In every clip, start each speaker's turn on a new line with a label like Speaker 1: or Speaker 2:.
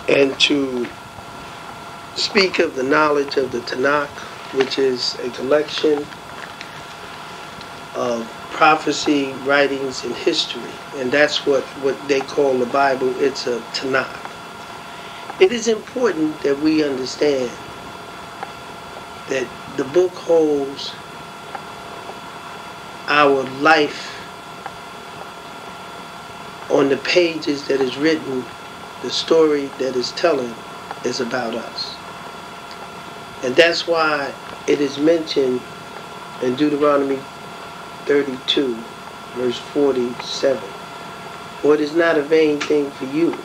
Speaker 1: and to speak of the knowledge of the Tanakh, which is a collection of prophecy, writings, and history. And that's what they call the Bible. It's a Tanakh. It is important that we understand that the book holds our life on the pages that is written. The story that is telling is about us. And that's why it is mentioned in Deuteronomy 32, verse 47. For it is not a vain thing for you,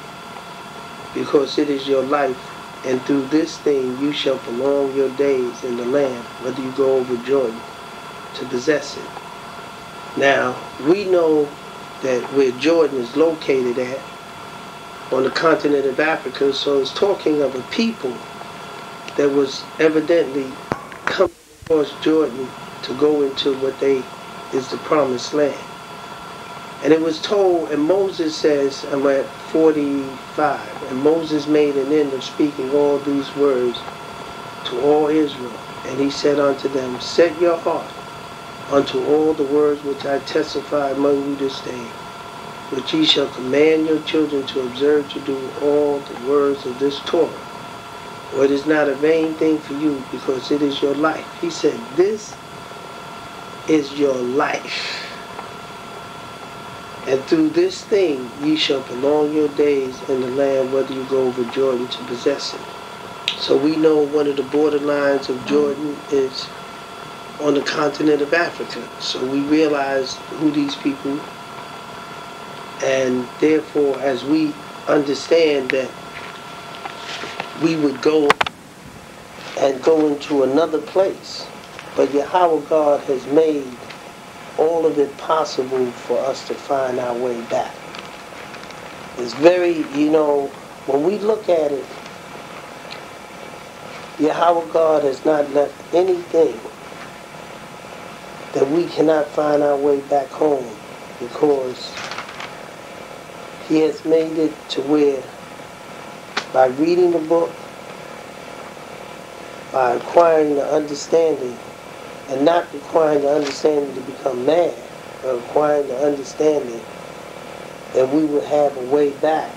Speaker 1: because it is your life, and through this thing you shall prolong your days in the land, whether you go over Jordan to possess it. Now, we know that where Jordan is located at, on the continent of Africa, so it's talking of a people that was evidently coming across Jordan to go into what is the promised land. And it was told, and Moses says, I'm at 45, and Moses made an end of speaking all these words to all Israel. And he said unto them, set your heart unto all the words which I testify among you this day, which ye shall command your children to observe to do all the words of this Torah. For it is not a vain thing for you, because it is your life. He said, this is your life. And through this thing ye shall prolong your days in the land, whether you go over Jordan to possess it. So we know one of the borderlines of Jordan is on the continent of Africa. So we realize who these people, and therefore as we understand that we would go into another place, but Yahweh God has made all of it possible for us to find our way back. It's very, when we look at it, Yahweh God has not left anything that we cannot find our way back home, because He has made it to where by reading the book, by acquiring the understanding, and not requiring the understanding to become mad, but acquiring the understanding that we will have a way back,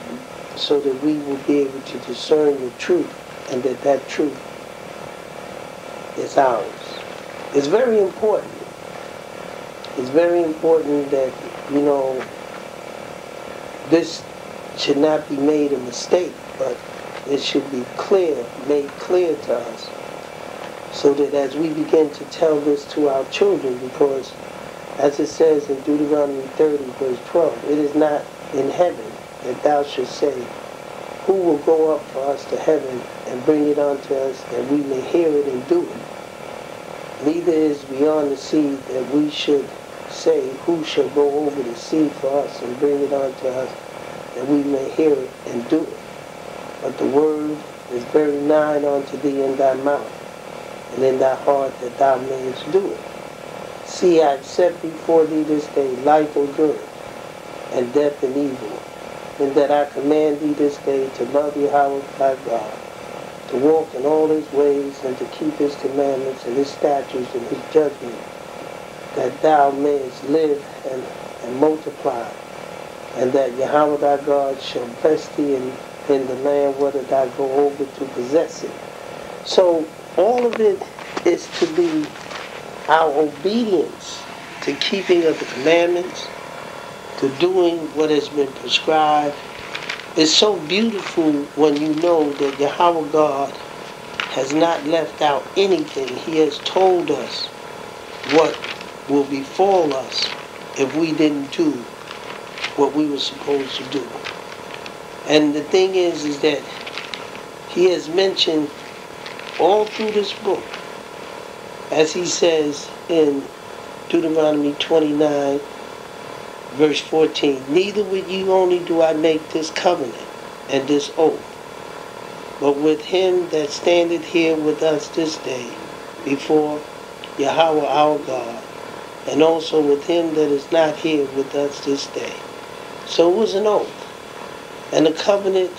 Speaker 1: so that we will be able to discern the truth, and that truth is ours. It's very important. It's very important that, this should not be made a mistake, but it should be made clear to us, so that as we begin to tell this to our children, because as it says in Deuteronomy 30, verse 12, it is not in heaven that thou shouldst say, who will go up for us to heaven and bring it unto us, that we may hear it and do it. Neither is beyond the sea that we should say, who shall go over the sea for us and bring it unto us, that we may hear it and do it. But the word is very nigh unto thee in thy mouth, and in thy heart, that thou mayest do it. See, I have set before thee this day life and good, and death and evil, and that I command thee this day to love Yahweh thy God, to walk in all his ways, and to keep his commandments and his statutes and his judgments, that thou mayest live and multiply, and that Yahweh thy God shall bless thee in the land whether thou go over to possess it. So all of it is to be our obedience to keeping of the commandments, to doing what has been prescribed. It's so beautiful when you know that Yahweh God has not left out anything. He has told us what will befall us if we didn't do what we were supposed to do. And the thing is that He has mentioned all through this book, as He says in Deuteronomy 29, verse 14, neither with you only do I make this covenant and this oath, but with him that standeth here with us this day before Yahweh our God, and also with him that is not here with us this day. So it was an oath. And the covenant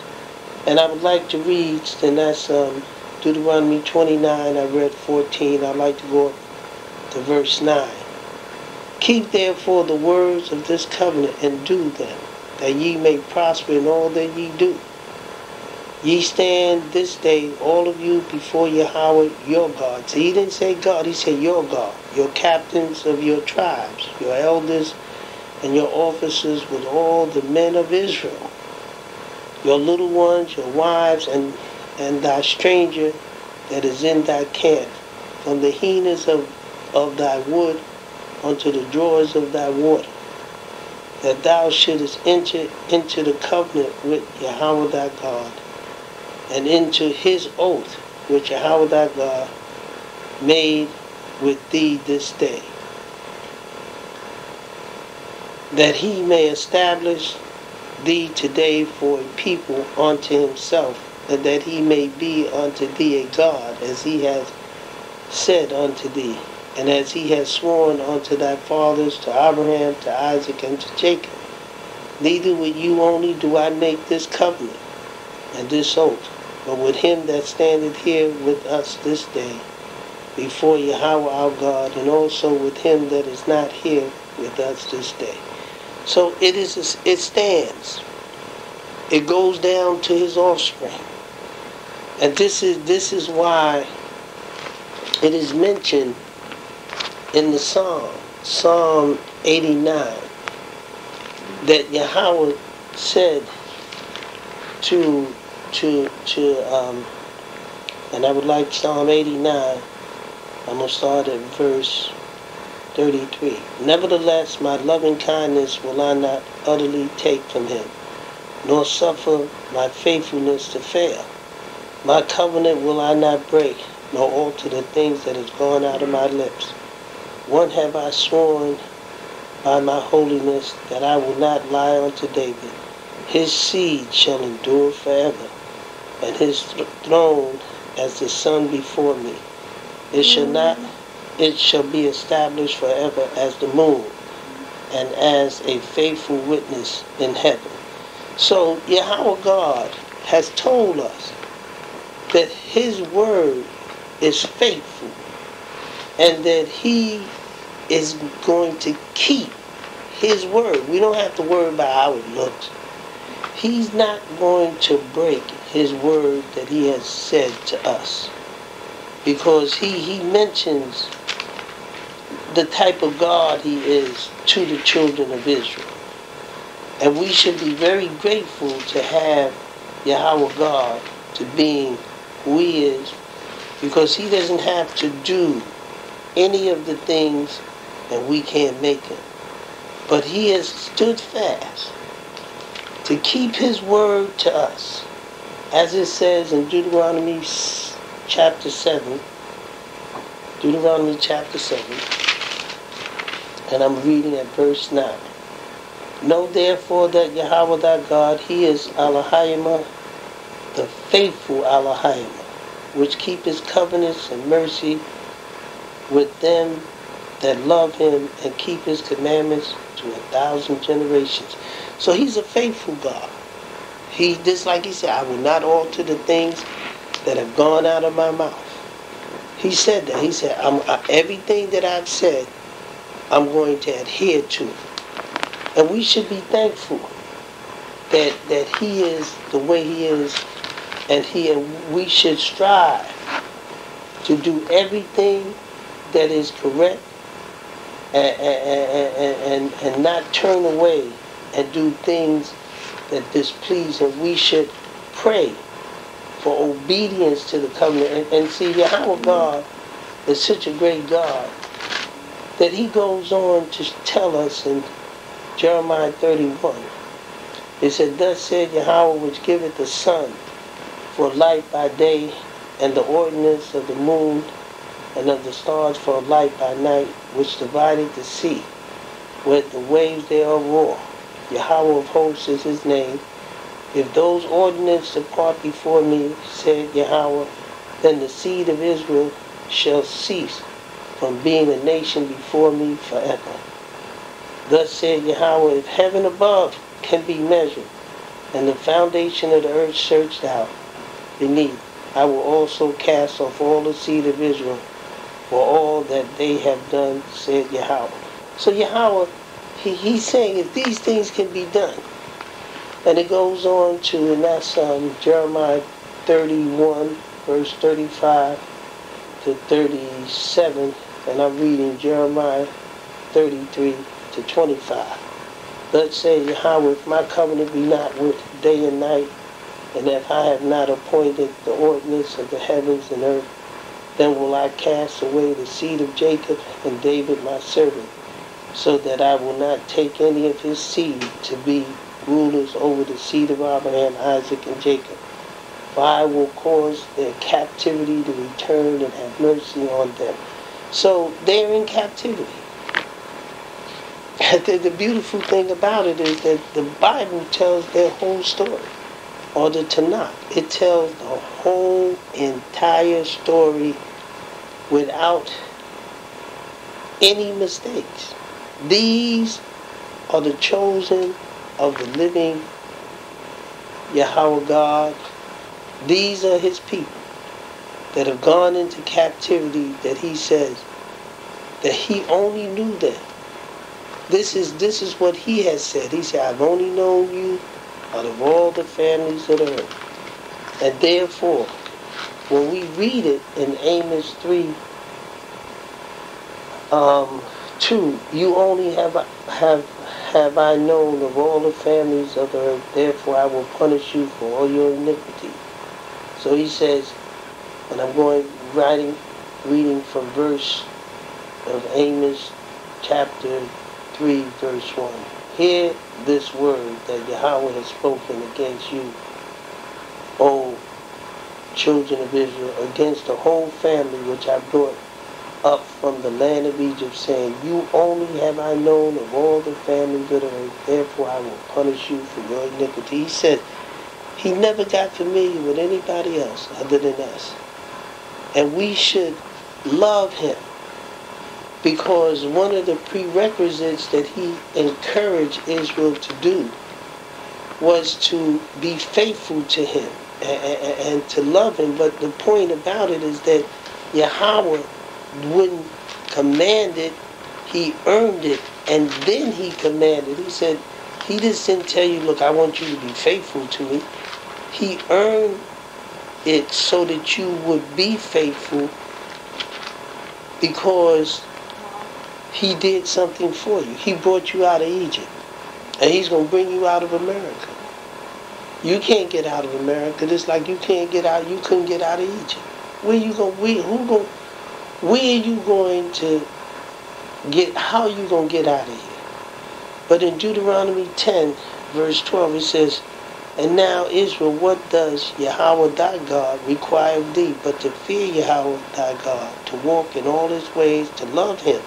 Speaker 1: And I would like to read, and that's Deuteronomy 29, I read 14. I'd like to go up to verse 9. Keep therefore the words of this covenant and do them, that ye may prosper in all that ye do. Ye stand this day, all of you, before Yahweh your God. So he didn't say God, he said your God, your captains of your tribes, your elders and your officers with all the men of Israel, your little ones, your wives, and thy stranger that is in thy camp, from the heeners of thy wood unto the drawers of thy water, that thou shouldest enter into the covenant with Yahweh thy God, and into his oath which Yahweh thy God made with thee this day, that he may establish thee today for a people unto himself, and that he may be unto thee a God, as he has said unto thee, and as he has sworn unto thy fathers, to Abraham, to Isaac, and to Jacob. Neither with you only do I make this covenant and this oath, but with him that standeth here with us this day before Yahweh our God, and also with him that is not here with us this day. So it stands. It goes down to his offspring. And this is why it is mentioned in the Psalm 89, that Yahweh said to and I would like Psalm 89, I'm going to start at verse 33. Nevertheless, my loving kindness will I not utterly take from him, nor suffer my faithfulness to fail. My covenant will I not break, nor alter the things that has gone out of my lips. One have I sworn by my holiness, that I will not lie unto David. His seed shall endure forever, and his throne as the sun before me. It shall be established forever as the moon, and as a faithful witness in heaven. So Yahweh God has told us that his word is faithful, and that he is going to keep his word. We don't have to worry about how it looks. He's not going to break his word that he has said to us, because he mentions the type of God he is to the children of Israel. And we should be very grateful to have Yahweh God to being who he is, because he doesn't have to do any of the things that we can't make him. But he has stood fast to keep his word to us, as it says in Deuteronomy chapter 7, and I'm reading at verse 9. Know therefore that Yahweh thy God, he is Elohim, the faithful Elohim, which keep his covenants and mercy with them that love him and keep his commandments to 1,000 generations. So he's a faithful God. He, just like he said, I will not alter the things that have gone out of my mouth. He said that. He said, everything that I've said, I'm going to adhere to. And we should be thankful that he is the way he is, and we should strive to do everything that is correct, and not turn away and do things that displease him. We should pray for obedience to the covenant. And see, Yahweh God is such a great God that he goes on to tell us in Jeremiah 31. It said, thus said Yahweh, which giveth the sun for light by day, and the ordinance of the moon and of the stars for light by night, which divided the sea, where the waves thereof roar. Yahweh of hosts is his name. If those ordinances depart before me, said Yahweh, then the seed of Israel shall cease from being a nation before me forever. Thus said Yahweh, if heaven above can be measured, and the foundation of the earth searched out beneath, I will also cast off all the seed of Israel for all that they have done, said Yahweh. So Yahweh, he's saying if these things can be done, and it goes on to, and that's Jeremiah 31, verse 35 to 37, and I'm reading Jeremiah 33 to 25. Thus say Yahweh, if my covenant be not with day and night, and if I have not appointed the ordinance of the heavens and earth, then will I cast away the seed of Jacob and David my servant, so that I will not take any of his seed to be rulers over the seed of Abraham, Isaac, and Jacob. For I will cause their captivity to return and have mercy on them. So they're in captivity. The beautiful thing about it is that the Bible tells their whole story, or the Tanakh. It tells the whole entire story without any mistakes. These are the chosen of the living Yahweh God. These are his people that have gone into captivity, that he says that he only knew them. This is what he has said. He said, I've only known you out of all the families of the earth. And therefore, when we read it in Amos 3, 2, you only have I known of all the families of the earth, therefore I will punish you for all your iniquity. So he says, and I'm reading from verse of Amos chapter 3, verse 1. Hear this word that Yahweh has spoken against you, O children of Israel, against the whole family which I brought up from the land of Egypt, saying, you only have I known of all the families of the earth, therefore I will punish you for your iniquity. He said he never got familiar with anybody else other than us. And we should love him, because one of the prerequisites that he encouraged Israel to do was to be faithful to him and to love him. But the point about it is that Yahweh wouldn't command it, he earned it, and then he commanded. He said, he just didn't tell you, look, I want you to be faithful to me. He earned it so that you would be faithful, because he did something for you. He brought you out of Egypt, and he's going to bring you out of America. You can't get out of America, just like you couldn't get out of Egypt. Where you going? Where are you going to get? How are you going to get out of here? But in Deuteronomy 10, verse 12, it says, and now, Israel, what does Yahweh thy God require of thee, but to fear Yahweh thy God, to walk in all his ways, to love him,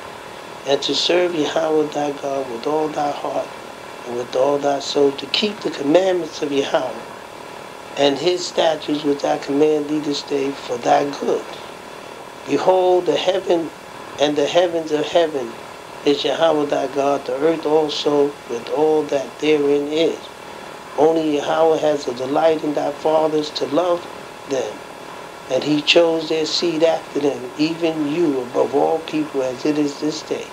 Speaker 1: and to serve Yahweh thy God with all thy heart and with all thy soul, to keep the commandments of Yahweh and his statutes which I command thee this day for thy good. Behold, the heaven and the heavens of heaven is Yahweh thy God, the earth also with all that therein is. Only Yahweh has a delight in thy fathers to love them, and he chose their seed after them, even you above all people, as it is this day.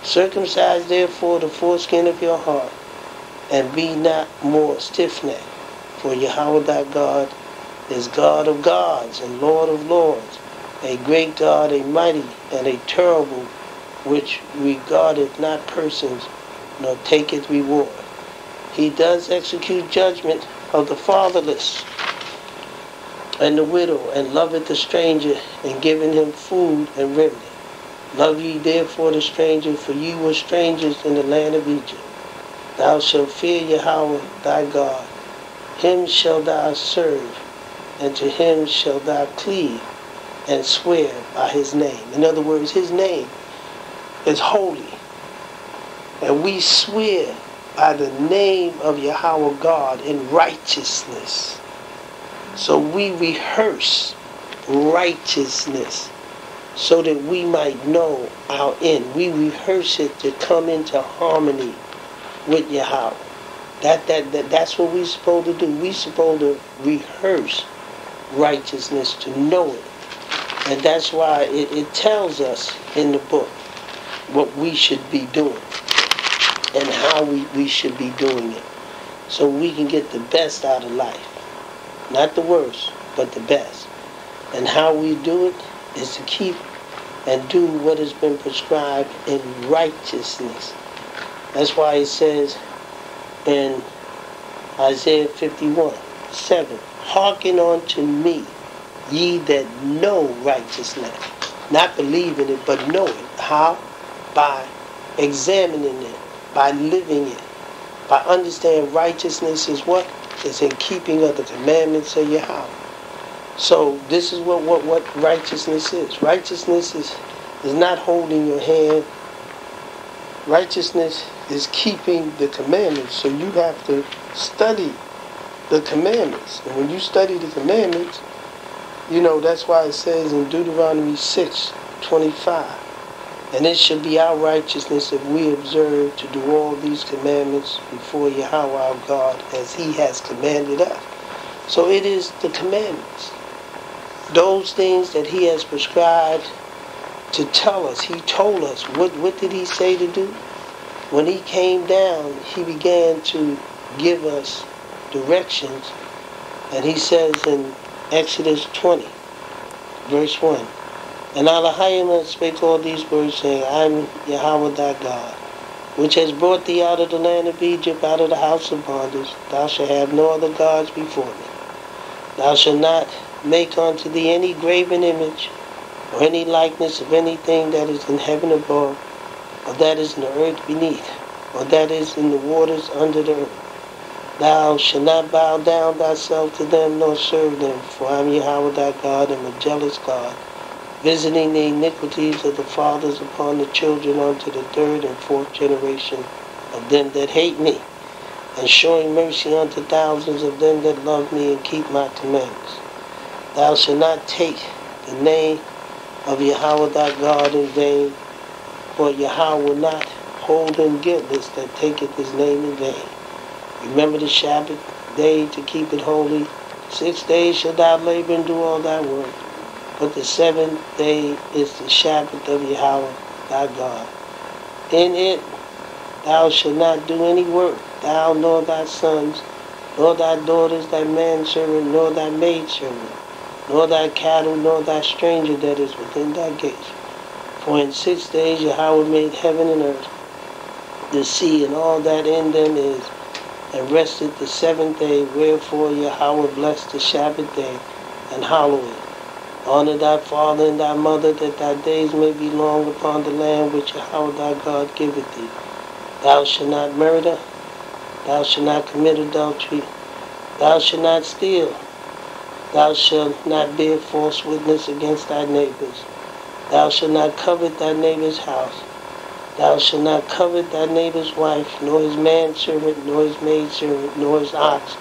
Speaker 1: Circumcise therefore the foreskin of your heart, and be not more stiff-necked. For Yahweh thy God is God of gods and Lord of lords, a great God, a mighty and a terrible, which regardeth not persons, nor taketh reward. He does execute judgment of the fatherless and the widow, and loveth the stranger, and giving him food and raiment. Love ye therefore the stranger, for ye were strangers in the land of Egypt. Thou shalt fear Yahweh thy God. Him shalt thou serve, and to him shalt thou cleave, and swear by his name. In other words, his name is holy. And we swear by the name of Yahweh God in righteousness. So we rehearse righteousness so that we might know our end. We rehearse it to come into harmony with Yahweh. That's what we're supposed to do. We're supposed to rehearse righteousness to know it. And that's why it tells us in the book what we should be doing and how we should be doing it. So we can get the best out of life. Not the worst, but the best. And how we do it is to keep and do what has been prescribed in righteousness. That's why it says in Isaiah 51:7, hearken unto me, ye that know righteousness. Not believe in it, but know it. How? By examining it, by living it, by understanding righteousness is what? It's in keeping of the commandments of Yahweh. So this is what righteousness is. Righteousness is not holding your hand. Righteousness is keeping the commandments. So you have to study the commandments. And when you study the commandments, that's why it says in Deuteronomy 6:25, and it shall be our righteousness if we observe to do all these commandments before Yahweh our God as he has commanded us. So it is the commandments. Those things that he has prescribed to tell us. He told us. What did he say to do? When he came down, he began to give us directions. And he says in Exodus 20, verse 1, and Elohim spake all these words, saying, I am Yahweh thy God, which has brought thee out of the land of Egypt, out of the house of bondage. Thou shalt have no other gods before me. Thou shalt not make unto thee any graven image, or any likeness of anything that is in heaven above, or that is in the earth beneath, or that is in the waters under the earth. Thou shalt not bow down thyself to them, nor serve them, for I am Yahweh thy God, and a jealous God, visiting the iniquities of the fathers upon the children unto the third and fourth generation of them that hate me, and showing mercy unto thousands of them that love me and keep my commandments. Thou shalt not take the name of Yahweh thy God in vain, for Yahweh will not hold him guiltless that taketh his name in vain. Remember the Sabbath day to keep it holy. 6 days shalt thou labor and do all thy work, but the seventh day is the Sabbath of Yahweh thy God. In it thou shalt not do any work, thou nor thy sons, nor thy daughters, thy manservant, nor thy maidservant, nor thy cattle, nor thy stranger that is within thy gates. For in 6 days Yahweh made heaven and earth, the sea, and all that in them is, and rested the seventh day. Wherefore Yahweh blessed the Sabbath day, and hallowed it. Honor thy father and thy mother, that thy days may be long upon the land which Yahweh thy God giveth thee. Thou shalt not murder. Thou shalt not commit adultery. Thou shalt not steal. Thou shalt not bear false witness against thy neighbors. Thou shalt not covet thy neighbor's house. Thou shalt not covet thy neighbor's wife, nor his manservant, nor his maidservant, nor his ox,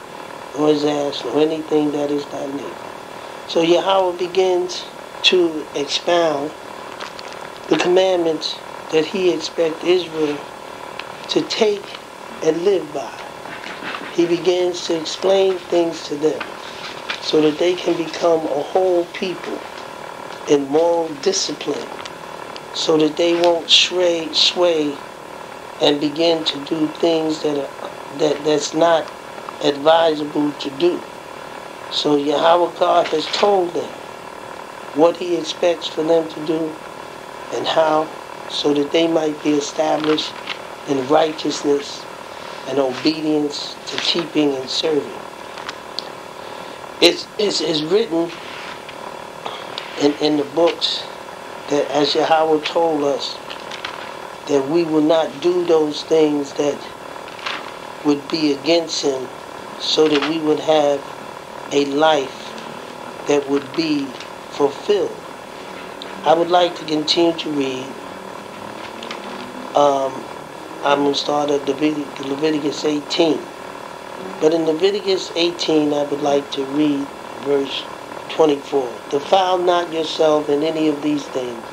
Speaker 1: nor his ass, nor anything that is thy neighbor. So Yahweh begins to expound the commandments that he expects Israel to take and live by. He begins to explain things to them so that they can become a whole people in moral discipline, so that they won't sway and begin to do things that's not advisable to do. So Yahweh God has told them what he expects for them to do and how, so that they might be established in righteousness and obedience to keeping and serving. It's written in the books that as Yahweh told us that we will not do those things that would be against him, so that we would have a life that would be fulfilled. I would like to continue to read. I'm going to start at Leviticus 18. But in Leviticus 18, I would like to read verse 24. Defile not yourself in any of these things,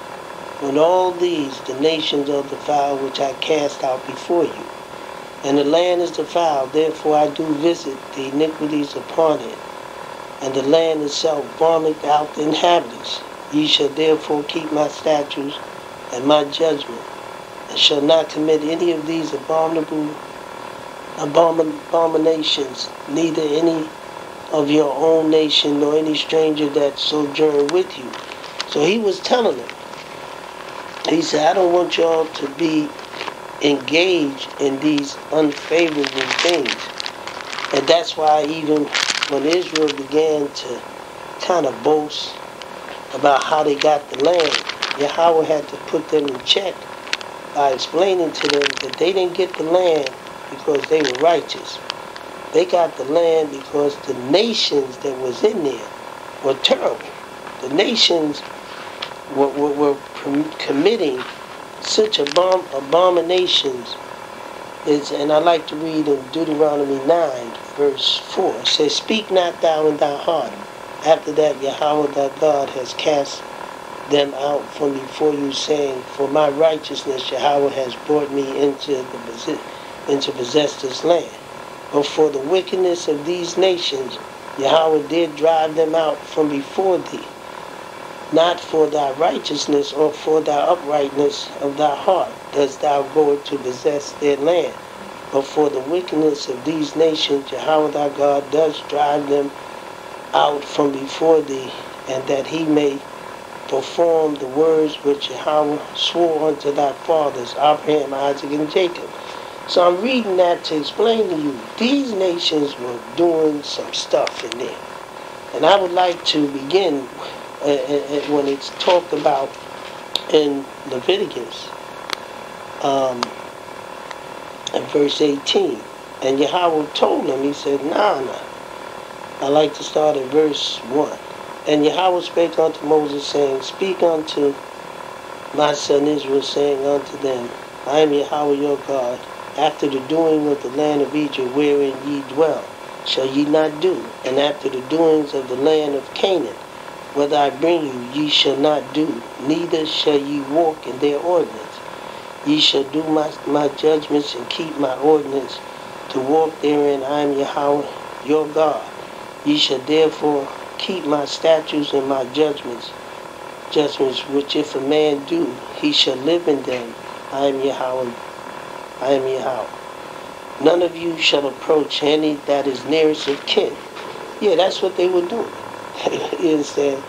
Speaker 1: when all these, the nations are defiled, which I cast out before you. And the land is defiled, therefore I do visit the iniquities upon it. And the land itself vomit out the inhabitants. Ye shall therefore keep my statutes and my judgment, and shall not commit any of these abominations, neither any of your own nation nor any stranger that sojourn with you. So he was telling them, he said, I don't want y'all to be engaged in these unfavorable things. And that's why even when Israel began to kind of boast about how they got the land, Yahweh had to put them in check by explaining to them that they didn't get the land because they were righteous. They got the land because the nations that was in there were terrible. The nations were committing such abominations. And I like to read in Deuteronomy 9, verse 4. It says, Speak not thou in thy heart. After that Yahweh thy God has cast them out from before you, saying, For my righteousness Yahweh has brought me into possess this land. But for the wickedness of these nations Yahweh did drive them out from before thee, not for thy righteousness or for thy uprightness of thy heart dost thou go to possess their land, but for the wickedness of these nations Yahweh thy God does drive them out from before thee, and that he may perform the words which Yahweh swore unto thy fathers, Abraham, Isaac, and Jacob. So I'm reading that to explain to you, these nations were doing some stuff in there. And I would like to begin when it's talked about in Leviticus, in verse 18. And Yahweh told him, he said, nah. I like to start at verse 1. And Yahweh spake unto Moses, saying, Speak unto my son Israel, saying unto them, I am Yahweh your God. After the doing of the land of Egypt, wherein ye dwell, shall ye not do. And after the doings of the land of Canaan, whether I bring you, ye shall not do, neither shall ye walk in their ordinance. Ye shall do my judgments and keep my ordinance, to walk therein. I am Yahweh your God. Ye shall therefore keep my statutes and my judgments, which if a man do, he shall live in them. I am Yahweh. I am Yahweh. None of you shall approach any that is nearest of kin. Yeah, that's what they were doing. You understand?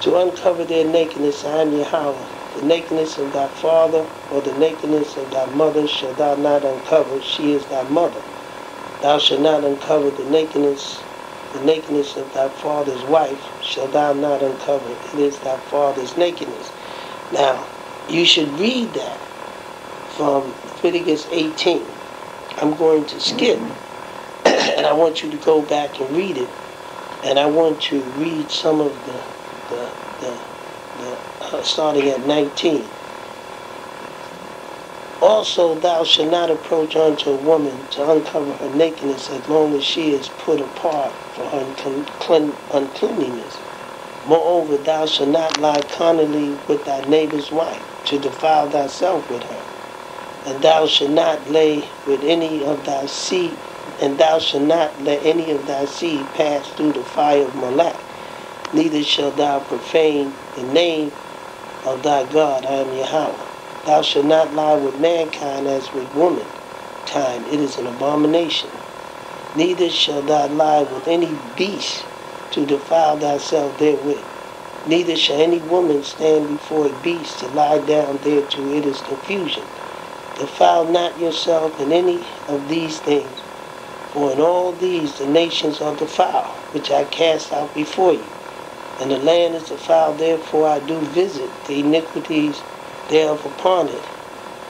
Speaker 1: To uncover their nakedness, I am Yahweh. The nakedness of thy father or the nakedness of thy mother shall thou not uncover. She is thy mother. Thou shalt not uncover the nakedness of thy father's wife shall thou not uncover. It is thy father's nakedness. Now, you should read that from Leviticus 18. I'm going to skip, and I want you to go back and read it. And I want to read some of the starting at 19. Also, thou shalt not approach unto a woman to uncover her nakedness as long as she is put apart for her uncleanness. Moreover, thou shalt not lie carnally with thy neighbor's wife, to defile thyself with her. And thou shalt not lay with any of thy seed, and thou shalt not let any of thy seed pass through the fire of Molech. Neither shalt thou profane the name of thy God. I am Yahweh. Thou shalt not lie with mankind as with womankind. It is an abomination. Neither shalt thou lie with any beast to defile thyself therewith. Neither shall any woman stand before a beast to lie down thereto. It is confusion. Defile not yourself in any of these things, for in all these the nations are defiled, which I cast out before you. And the land is defiled, therefore I do visit the iniquities thereof upon it,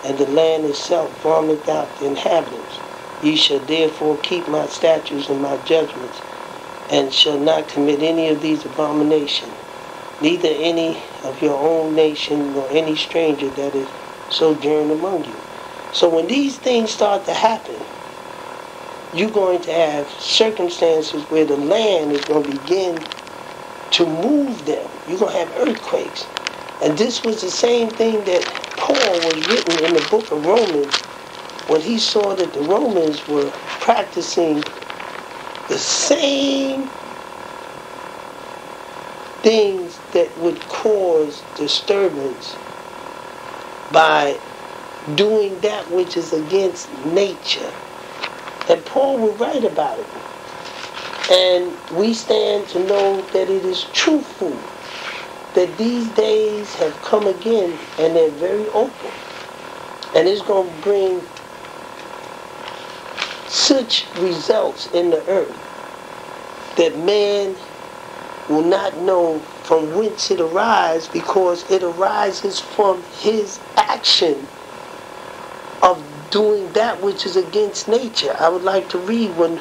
Speaker 1: and the land itself vomit out the inhabitants. Ye shall therefore keep my statutes and my judgments, and shall not commit any of these abominations, neither any of your own nation nor any stranger that is sojourn among you. So when these things start to happen, you're going to have circumstances where the land is going to begin to move them. You're going to have earthquakes. And this was the same thing that Paul was written in the book of Romans when he saw that the Romans were practicing the same things that would cause disturbance by doing that which is against nature. And Paul would write about it. And we stand to know that it is truthful, that these days have come again and they're very open. And it's going to bring such results in the earth that man will not know from whence it arises, because it arises from his action of doing that which is against nature. I would like to read when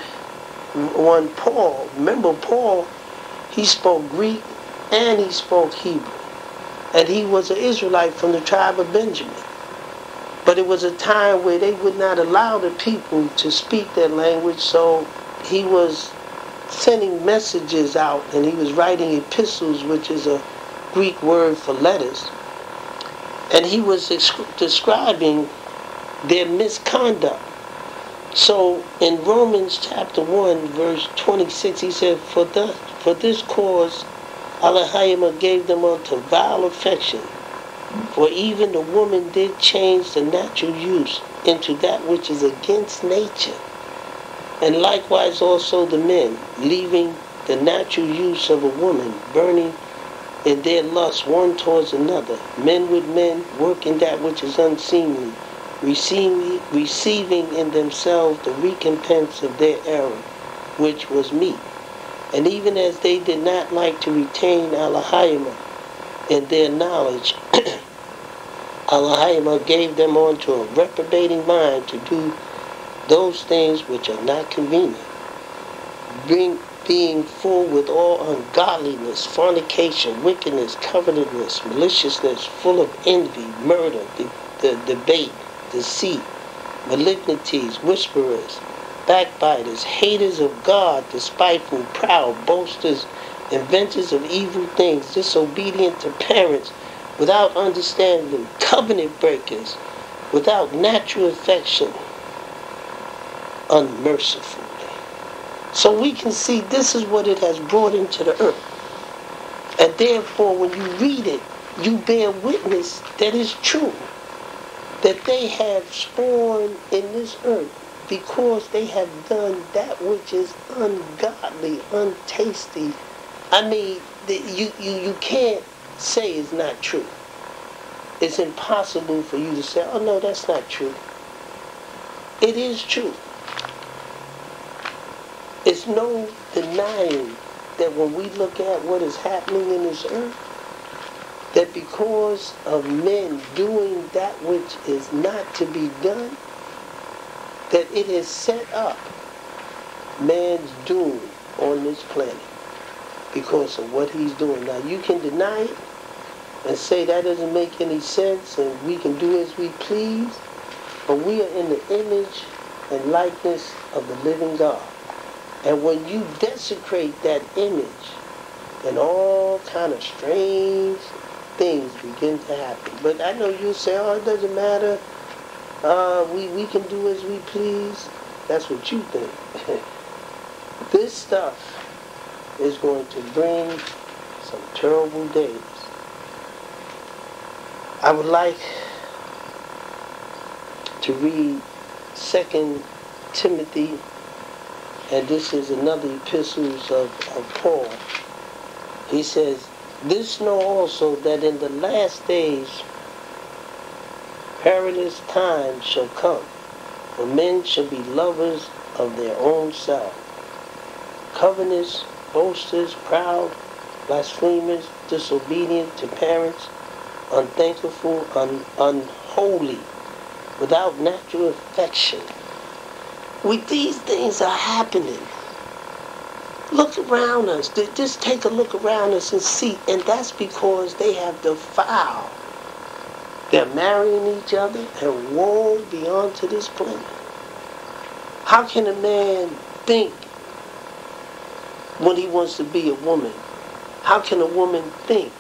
Speaker 1: Paul, remember Paul, he spoke Greek and he spoke Hebrew. And he was an Israelite from the tribe of Benjamin. But it was a time where they would not allow the people to speak their language, so he was sending messages out, and he was writing epistles, which is a Greek word for letters. And he was describing their misconduct. So in Romans chapter 1, verse 26, he said, For this cause Elohim gave them unto vile affection, for even the woman did change the natural use into that which is against nature. And likewise also the men, leaving the natural use of a woman, burning in their lust one towards another, men with men, working that which is unseemly, receiving in themselves the recompense of their error, which was meat. And even as they did not like to retain Elohim in their knowledge, Elohim gave them unto a reprobating mind to do those things which are not convenient, being full with all ungodliness, fornication, wickedness, covetousness, maliciousness, full of envy, murder, debate, deceit, malignities, whisperers, backbiters, haters of God, despiteful, proud, boasters, inventors of evil things, disobedient to parents, without understanding, covenant breakers, without natural affection, unmerciful. So we can see this is what it has brought into the earth. And therefore, when you read it, you bear witness that it's true, that they have spawned in this earth because they have done that which is ungodly, untasty. I mean, you can't say it's not true. It's impossible for you to say, oh no, that's not true. It is true. It's no denying that when we look at what is happening in this earth, that because of men doing that which is not to be done, that it has set up man's doom on this planet because of what he's doing. Now you can deny it and say that doesn't make any sense and we can do as we please, but we are in the image and likeness of the living God. And when you desecrate that image, then all kind of strange things begin to happen. But I know you say, oh, it doesn't matter. We can do as we please. That's what you think. This stuff is going to bring some terrible days. I would like to read 2 Timothy, and this is another epistles of Paul. He says, this know also that in the last days perilous times shall come, for men shall be lovers of their own self, covetous, boasters, proud, blasphemers, disobedient to parents, unthankful, unholy, without natural affection. These things are happening. Look around us. Just take a look around us and see. And that's because they have defiled. They're marrying each other and woe beyond to this planet. How can a man think when he wants to be a woman? How can a woman think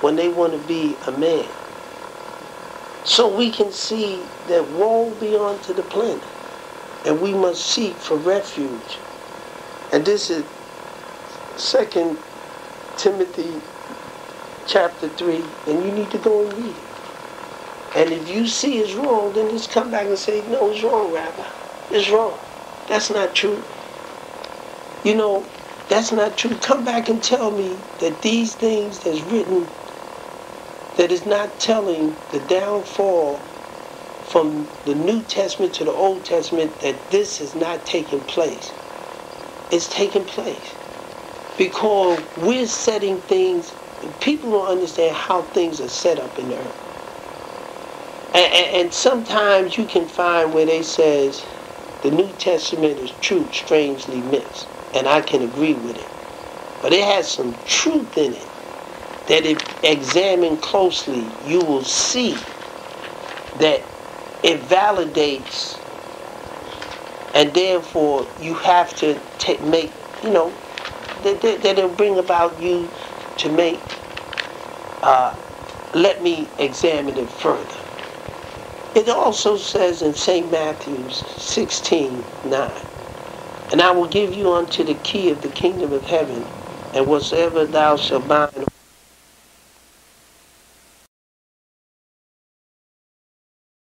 Speaker 1: when they want to be a man? So we can see that woe be unto the planet, and we must seek for refuge. And this is 2 Timothy chapter 3, and you need to go and read it. And if you see it's wrong, then just come back and say, no, it's wrong, Rabbi. It's wrong. That's not true. You know, that's not true. Come back and tell me that these things that's written, that is not telling the downfall from the New Testament to the Old Testament, that this is not taking place. It's taking place. Because we're setting things, people don't understand how things are set up in the earth. And sometimes you can find where they says the New Testament is truth strangely mixed, and I can agree with it. But it has some truth in it that if examined closely, you will see that it validates, and therefore you have to make, you know, that it'll bring about you to make, let me examine it further. It also says in St. Matthew 16:9, and I will give you unto the key of the kingdom of heaven, and whatsoever thou shalt bind